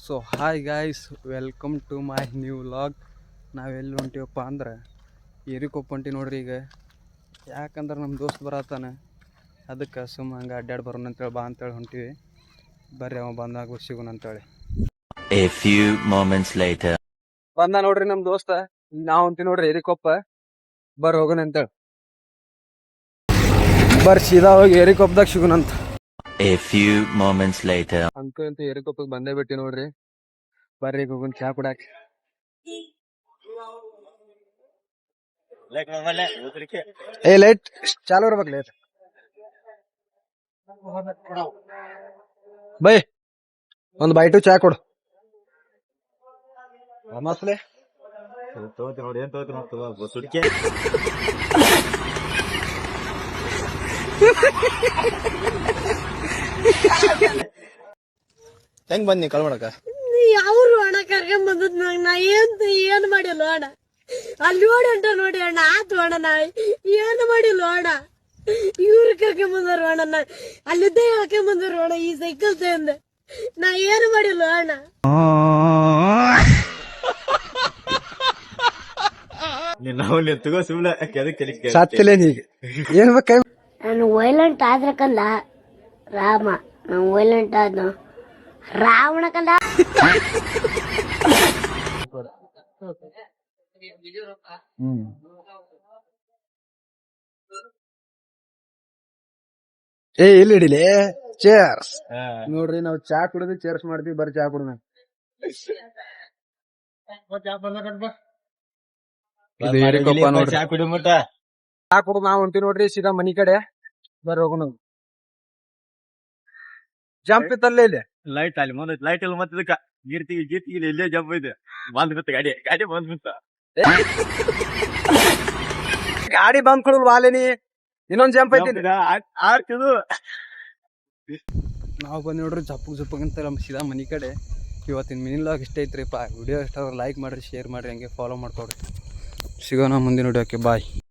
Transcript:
So hi guys, welcome to my new vlog. ನಾವೆಲ್ಲಿ ಹೊಂಟಿವಪ್ಪ ಅಂದ್ರೆ ಏರಿಕೊಪ್ಪ ಹೊಂಟಿ ನೋಡ್ರಿ. ಈಗ ಯಾಕಂದ್ರೆ ನಮ್ಮ ದೋಸ್ತ್ ಬರತ್ತಾನೆ, ಅದಕ್ಕೆ ಸುಮ್ಮ ಹಂಗೆ ಅಡ್ಡಾಡಿ ಬರೋಣ ಅಂತೇಳಿ ಬಾ ಅಂತೇಳಿ ಹೊಂಟಿವಿ. ಬರ್ರಿ ಅವ ಬಂದಾಗ ಸಿಗೋಣ ಅಂತೇಳಿ. A few moments later. ಬಂದ ನೋಡ್ರಿ ನಮ್ಮ ದೋಸ್ತ. ನಾವು ಹೊಂಟಿ ನೋಡ್ರಿ ಏರಿಕೊಪ್ಪ. ಬರ್ರಿ ಹೋಗೋಣ ಅಂತೇಳಿ. ಬರ್ರಿ ಸೀದಾ ಹೋಗಿ ಏರಿಕೊಪ್ಪದಾಗ ಸಿಗೋಣ ಅಂತ. A few moments later. ಅಂತೂ ಏರಿಕೊಪ್ಪಕ್ಕೆ ಬಂದೇ ಬಿಟ್ಟಿ ನೋಡ್ರಿ. ಬರ್ರಿ ಹೋಗೋಣ ಚಾ ಕುಡಾಕ. ಏ ಲೈಟ್ ಚಾಲು ಇರ್ಬೇಕು. ಲೈಟ್ ಬೈ ಒಂದು ಬೈಟು ಚಾ ಕೊಡು. ಮಸ್ಲೆ ನೋಡಿ ಏನ್ ತಗೋತಿ ಹೆಂಗ್ ಬನ್ನಿ ಕಾಲ್ ಮಾಡಕ? ಅವ್ರು ಅಣ್ಣ ಕರ್ಕೊಂಡ್ ಬಂದದ್ ನಾ ಏನ್ ಮಾಡಿಲ್ಲ ಅಣ್ಣ. ಅಲ್ಲಿ ನೋಡಿ ಅಂಟ ನೋಡಿ ಅಣ್ಣ ಆತು ಅಣ್ಣ. ನಾ ಏನು ಮಾಡಿಲ್ಲ ಅಣ್ಣ. ಇವ್ರು ಕರ್ಕೊಂಡ್ ಬಂದರು ಅಣ್ಣ. ನಾ ಅಲ್ಲಿದ್ದೇ ಹಾಕೊಂಡ್ ಬಂದರು ಅಣ್ಣ ಈ ಸೈಕಲ್ ತಂದೆ. ನಾ ಏನು ಮಾಡಿಲ್ಲ ಅಣ್ಣ. ತಗೋ ಸುಮ್ನೆ ಸತ್ತಿಲ್ಲ ನೀಗ ಏನ್ ಬೇಕ? ನಾನು ವೈಲೆಂಟ್ ಆದ್ರ ಕಂದ ರಾಮ, ನಾನು ವೈಲೆಂಟ್ ಆದ ರಾವಣ ಕಂದ. ಏ ಇಲ್ಲಿ ಹಿಡಿಲಿ. ಚೇರ್ಸ್ ನೋಡ್ರಿ, ನಾವ್ ಚಾ ಕುಡಿದು ಚೇರ್ಸ್ ಮಾಡ್ತೀವಿ. ಬರ್ರಿ ಚಾ ಕುಡಿದ. ಚಾ ಕುಡಿ ಮಟ ಚಾ ಕುಡಿದು ನಾವ್ ಹೊಂಟಿ ನೋಡ್ರಿ ಸೀದಾ ಮನಿ ಕಡೆ. ಬರ್ರಿ ಹೋಗೋಣ. ಜಂಪ್ ಇತ್ತಲ್ಲೇ ಇಲ್ಲಿ ಲೈಟ್ ಅಲ್ಲಿ ಮುಂದೆ ಲೈಟ್ ಇಲ್ಲ. ಮತ್ತೆ ಇದಕ್ಕ ಗೀರ್ತಿಗೆ ಇಲ್ಲೇ ಜಂಪ್ ಇದೆ. ಬಂದ್ ಬಿತ್ತ ಗಾಡಿ ಬಂದ್ ಬಿತ್ತ. ಗಾಡಿ ಬಂದ್ ಕೊಡಲ್ ವಾಲೇನಿ. ಇನ್ನೊಂದ್ ಜಂಪ್ ಐತಿ. ಆಡ್ತಿದು ನಾವು ಬಂದ್ ನೋಡ್ರಿ ಜಪ್ಪಗ್ ಅಂತ ಸೀದಾ ಮನಿ ಕಡೆ. ಇವತ್ತಿನ ಮಿನಿ ವ್ಲಾಗ್ ಇಷ್ಟ ಐತ್ರಿಪ್ಪ. ವಿಡಿಯೋ ಇಷ್ಟ ಲೈಕ್ ಮಾಡ್ರಿ, ಶೇರ್ ಮಾಡ್ರಿ, ಹಂಗೆ ಫಾಲೋ ಮಾಡ್ಕೊಡ್ರಿ. ಸಿಗೋಣ ಮುಂದಿನ ವಿಡಿಯೋಕ್ಕೆ. ಬಾಯ್.